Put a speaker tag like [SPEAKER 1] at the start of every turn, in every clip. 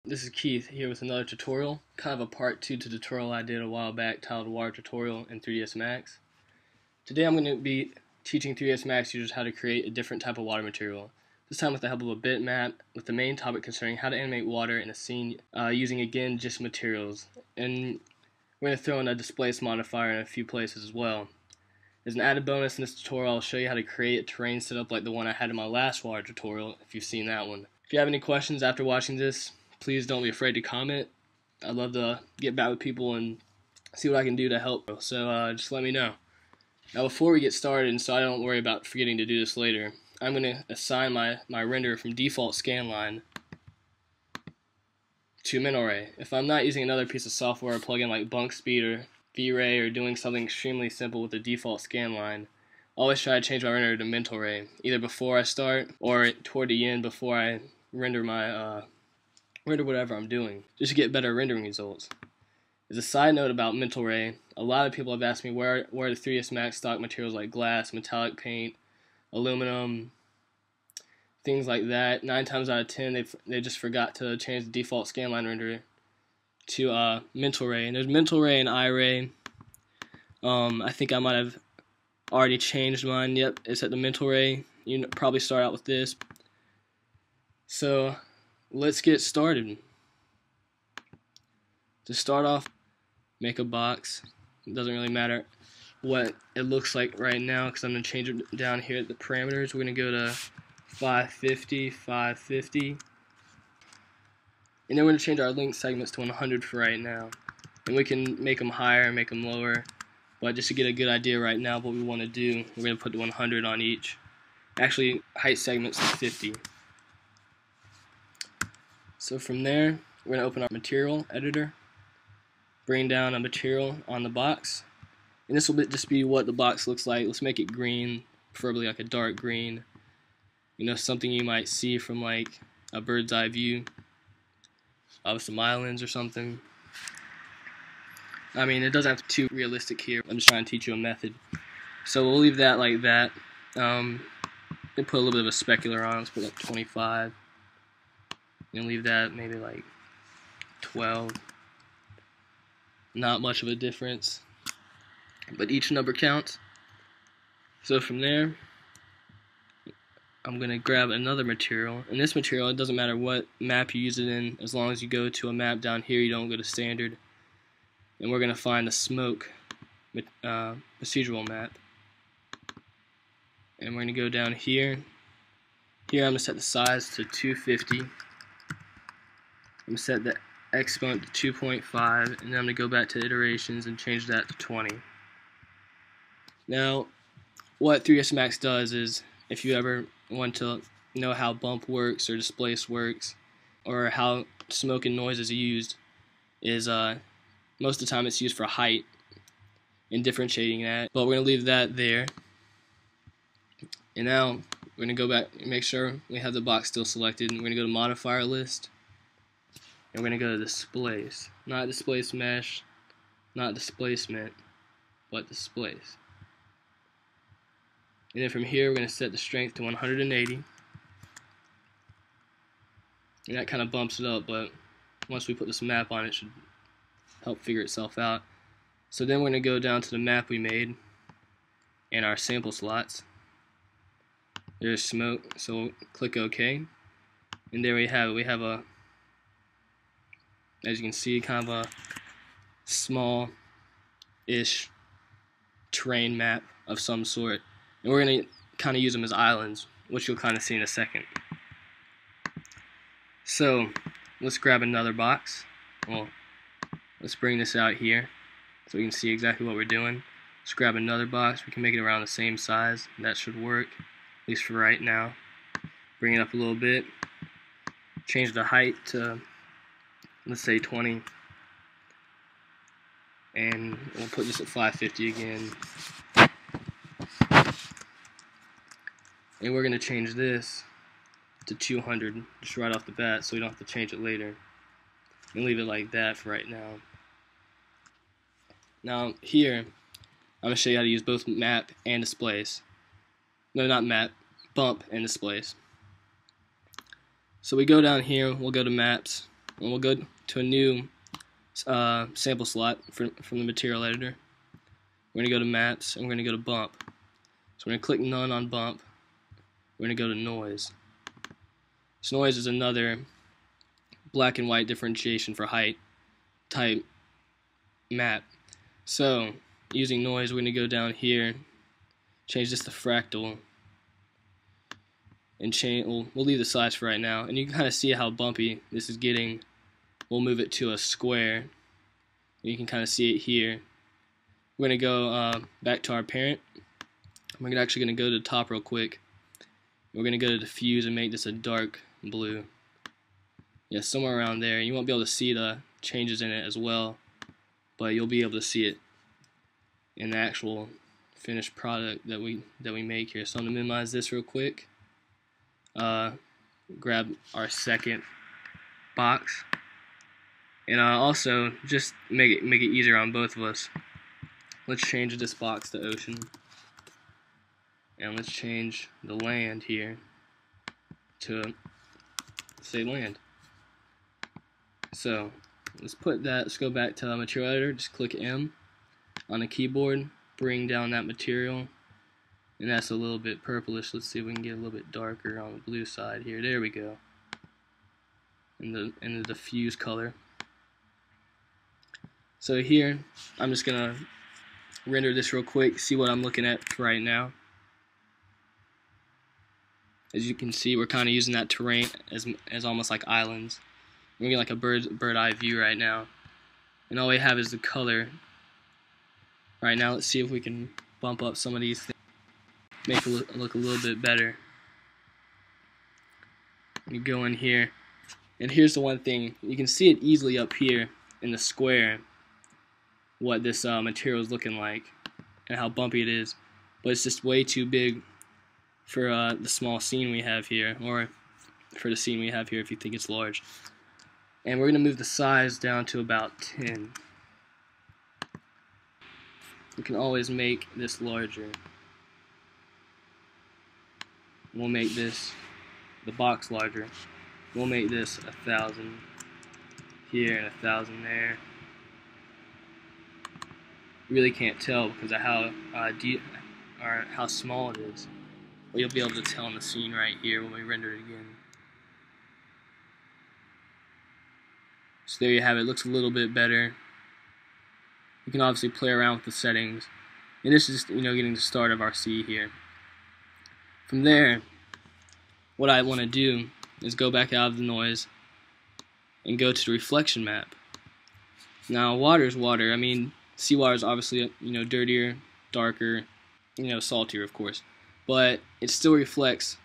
[SPEAKER 1] This is Keith here with another tutorial, kind of a part 2 to tutorial I did a while back titled Water Tutorial in 3ds Max. Today I'm going to be teaching 3ds Max users how to create a different type of water material, this time with the help of a bitmap with the main topic concerning how to animate water in a scene using again just materials. And we're going to throw in a displace modifier in a few places as well. As an added bonus in this tutorial, I'll show you how to create a terrain setup like the one I had in my last water tutorial if you've seen that one. If you have any questions after watching this, please don't be afraid to comment. I'd love to get back with people and see what I can do to help. So just let me know. Now before we get started, and so I don't worry about forgetting to do this later, I'm going to assign my render from default scanline to MintArray. If I'm not using another piece of software or plugin like Bunk Speed or V-Ray or doing something extremely simple with the default scanline, always try to change my render to MintArray, either before I start or toward the end before I render my render whatever I'm doing, just to get better rendering results. As a side note about MintArray, a lot of people have asked me where the 3ds Max stock materials like glass, metallic paint, aluminum, things like that. 9 times out of 10 they just forgot to change the default scanline renderer to MintArray. And there's MintArray and iRay. I think I might have already changed mine. Yep, it's at the MintArray. You probably start out with this. So let's get started. To start off, make a box. It doesn't really matter what it looks like right now because I'm going to change it down here at the parameters. We're going to go to 550, 550. And then we're going to change our link segments to 100 for right now. And we can make them higher and make them lower. But just to get a good idea right now of what we want to do, we're going to put the 100 on each. Actually, height segments to 50. So from there, we're going to open our material editor, bring down a material on the box. And this will just be what the box looks like. Let's make it green, preferably like a dark green. You know, something you might see from like a bird's eye view of some islands or something. I mean, it doesn't have to be too realistic here. I'm just trying to teach you a method. So we'll leave that like that. Then put a little bit of a specular on. Let's put like 25. And leave that maybe like 12. Not much of a difference, but each number counts. So from there, I'm going to grab another material. And this material, it doesn't matter what map you use it in, as long as you go to a map down here, you don't go to standard. And we're going to find the smoke procedural map. And we're going to go down here. Here I'm going to set the size to 250. I'm going to set the exponent to 2.5, and then I'm going to go back to iterations and change that to 20. Now, what 3ds Max does is, if you ever want to know how bump works or displace works, or how smoke and noise is used, is most of the time it's used for height and differentiating that. But we're going to leave that there. And now we're going to go back and make sure we have the box still selected, and we're going to go to modifier list. And we're going to go to displace, not displace mesh, not displacement, but displace. And then from here we're going to set the strength to 180. And that kind of bumps it up, but once we put this map on, it should help figure itself out. So then we're going to go down to the map we made and our sample slots. There's smoke, so we'll click OK. And there we have it. We have a, as you can see, kind of a small-ish terrain map of some sort. And we're going to kind of use them as islands, which you'll kind of see in a second. So, let's grab another box. Well, let's bring this out here so we can see exactly what we're doing. Let's grab another box. We can make it around the same size. That should work, at least for right now. Bring it up a little bit. Change the height to, let's say 20, and we'll put this at 550 again, and we're going to change this to 200 just right off the bat so we don't have to change it later, and leave it like that for right now. Now here I'm going to show you how to use both map and displace. No, not map, bump and displace. So we go down here, we'll go to maps, And we'll go to a new sample slot from the material editor. We're going to go to maps, and we're going to go to bump. So we're going to click none on bump. We're going to go to noise. So noise is another black and white differentiation for height type map. So using noise, we're going to go down here, change this to fractal, and we'll leave the size for right now. And you can kind of see how bumpy this is getting. We'll move it to a square, and you can kind of see it here. We're going to go back to our parent. We're actually going to go to the top real quick. We're going to go to diffuse and make this a dark blue. Yeah, somewhere around there. You won't be able to see the changes in it as well, but you'll be able to see it in the actual finished product that we make here. So I'm going to minimize this real quick. Grab our second box, and also just make it easier on both of us. Let's change this box to ocean, and let's change the land here to say land. So let's put that. Let's go back to material editor. Just click M on the keyboard, bring down that material, and that's a little bit purplish. Let's see if we can get a little bit darker on the blue side here. There we go. In the diffuse color. So here, I'm just gonna render this real quick, see what I'm looking at right now. As you can see, we're kind of using that terrain as almost like islands. We're getting like a bird eye view right now, and all we have is the color. Right now, let's see if we can bump up some of these things, make it look a little bit better. You go in here, and here's the one thing, you can see it easily up here in the square what this material is looking like and how bumpy it is, but it's just way too big for the small scene we have here, or for the scene we have here if you think it's large. And we're going to move the size down to about 10. We can always make this larger. We'll make this, the box, larger. We'll make this 1,000 here and 1,000 there. You really can't tell because of how small it is. But you'll be able to tell in the scene right here when we render it again. So there you have it. It looks a little bit better. You can obviously play around with the settings. And this is, getting the start of our sea here. From there, what I want to do is go back out of the noise and go to the reflection map. Now, water is water. I mean, seawater is obviously, dirtier, darker, saltier, of course. But it still reflects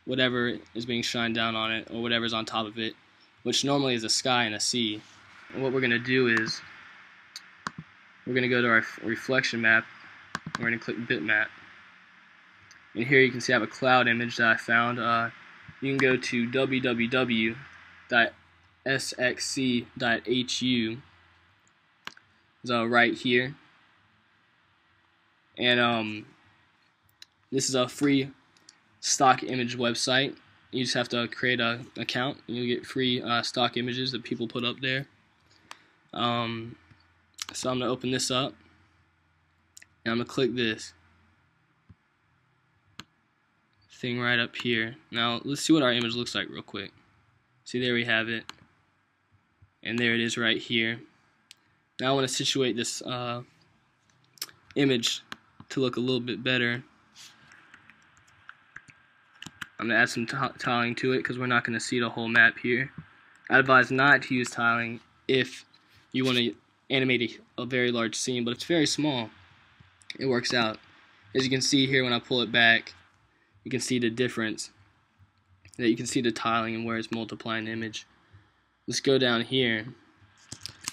[SPEAKER 1] whatever is being shined down on it, or whatever's on top of it, which normally is a sky and a sea. And what we're going to do is we're going to go to our reflection map. We're going to click bitmap. And here you can see I have a cloud image that I found. You can go to www.sxc.hu. It's right here. And this is a free stock image website. You just have to create an account, and you'll get free stock images that people put up there. So I'm going to open this up, and I'm going to click this thing right up here. Now let's see what our image looks like real quick. See, there we have it, and there it is right here. Now I want to situate this image to look a little bit better. I'm going to add some tiling to it because we're not going to see the whole map here. I advise not to use tiling if you want to animate a very large scene, but it's very small. It works out. As you can see here, when I pull it back, you can see the difference. That you can see the tiling and where it's multiplying the image. Let's go down here,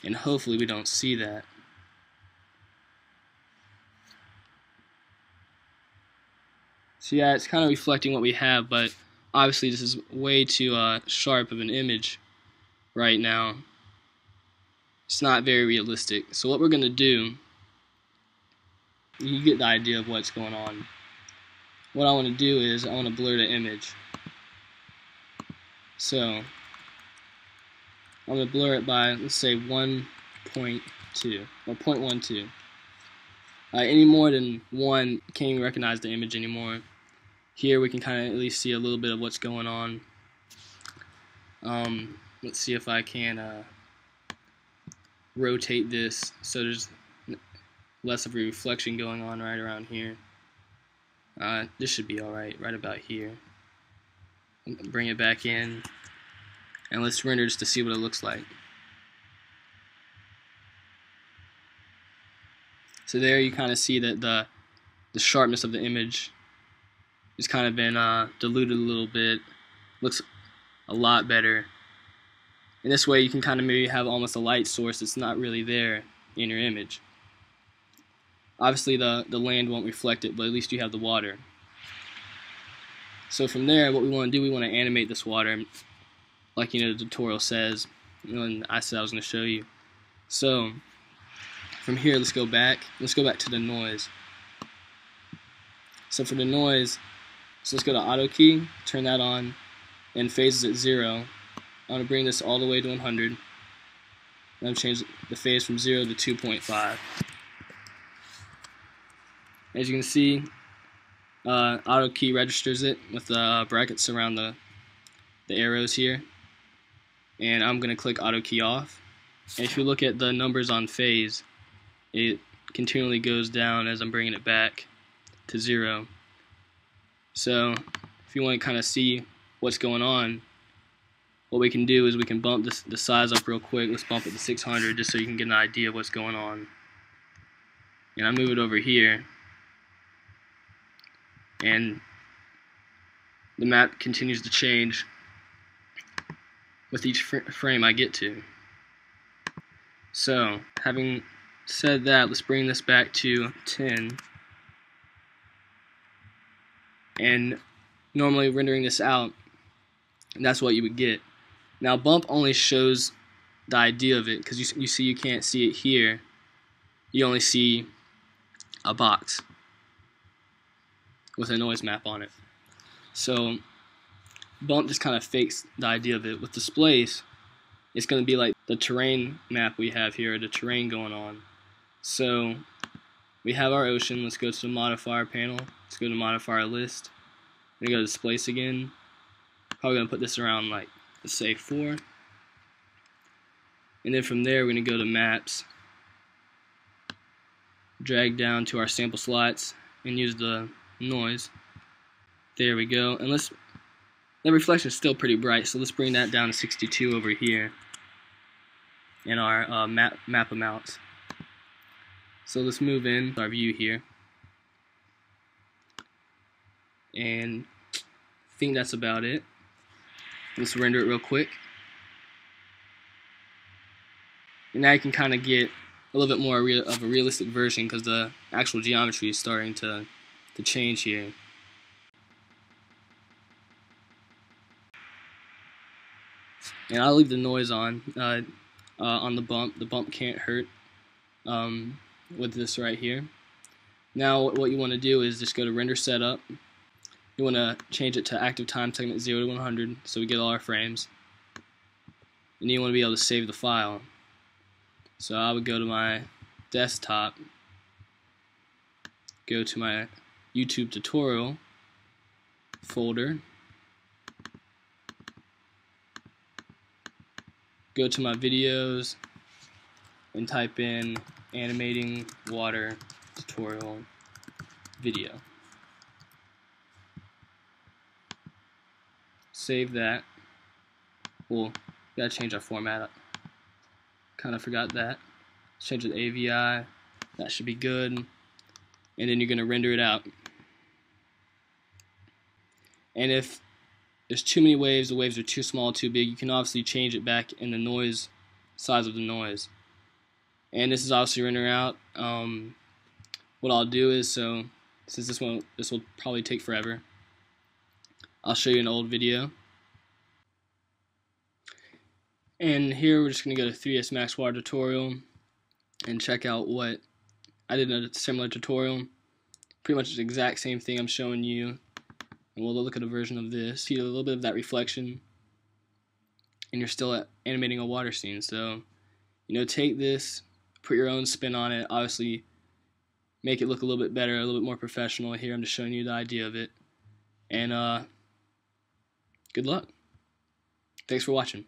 [SPEAKER 1] and hopefully we don't see that. So yeah, it's kind of reflecting what we have, but obviously this is way too sharp of an image right now. It's not very realistic. So what we're going to do, you get the idea of what's going on. What I want to do is I want to blur the image. So I'm going to blur it by, let's say, 1.2 or 0.12. Any more than 1, can't even recognize the image anymore. Here we can kind of at least see a little bit of what's going on. Let's see if I can rotate this so there's less of a reflection going on right around here. This should be alright, right about here. Bring it back in, and let's render just to see what it looks like. So there you kind of see that the sharpness of the image has kind of been diluted a little bit. Looks a lot better. And this way you can kind of maybe have almost a light source that's not really there in your image. Obviously the land won't reflect it, but at least you have the water. So from there, what we want to do, we want to animate this water, like the tutorial says, and I said I was going to show you. So from here, let's go back to the noise. So for the noise, so let's go to auto key, turn that on, and phase is at 0. I'm going to bring this all the way to 100. I'm going to change the phase from 0 to 2.5. As you can see, auto key registers it with the brackets around the arrows here. And I'm going to click auto key off. And if you look at the numbers on phase, it continually goes down as I'm bringing it back to 0. So if you want to kind of see what's going on, what we can do is we can bump the size up real quick. Let's bump it to 600 just so you can get an idea of what's going on. And I move it over here, and the map continues to change with each frame I get to. So having said that, let's bring this back to 10. And normally rendering this out, and that's what you would get. Now bump only shows the idea of it, because you see you can't see it here. You only see a box with a noise map on it. So bump just kind of fakes the idea of it. With displace, it's going to be like the terrain map we have here, the terrain going on. So we have our ocean. Let's go to the modifier panel. Let's go to modifier list. We're going to go to displace again. Probably going to put this around, like, let's say 4. And then from there we're going to go to maps, drag down to our sample slots, and use the noise. There we go. And the reflection is still pretty bright, so let's bring that down to 62 over here in our map amounts. So let's move in our view here, and I think that's about it. Let's render it real quick, and now you can kind of get a little bit more of a realistic version, because the actual geometry is starting to change here. And I'll leave the noise on the bump. The bump can't hurt with this right here. Now what you want to do is just go to render setup. You want to change it to active time segment 0 to 100 so we get all our frames. And you want to be able to save the file. So I would go to my desktop, go to my YouTube tutorial folder, go to my videos, and type in animating water tutorial video. Save that. Well, gotta change our format. Kind of forgot that. Let's change it to AVI. That should be good. And then you're gonna render it out. And if there's too many waves, the waves are too small, too big, you can obviously change it back in the noise, size of the noise. And this is obviously rendering out. What I'll do is, so since this will probably take forever, I'll show you an old video. And here we're just going to go to 3ds Max Water tutorial and check out what I did in a similar tutorial. Pretty much the exact same thing I'm showing you. And we'll look at a version of this. See a little bit of that reflection. and you're still animating a water scene. So, you know, take this, put your own spin on it, obviously make it look a little bit better, a little bit more professional. Here I'm just showing you the idea of it. And good luck. Thanks for watching.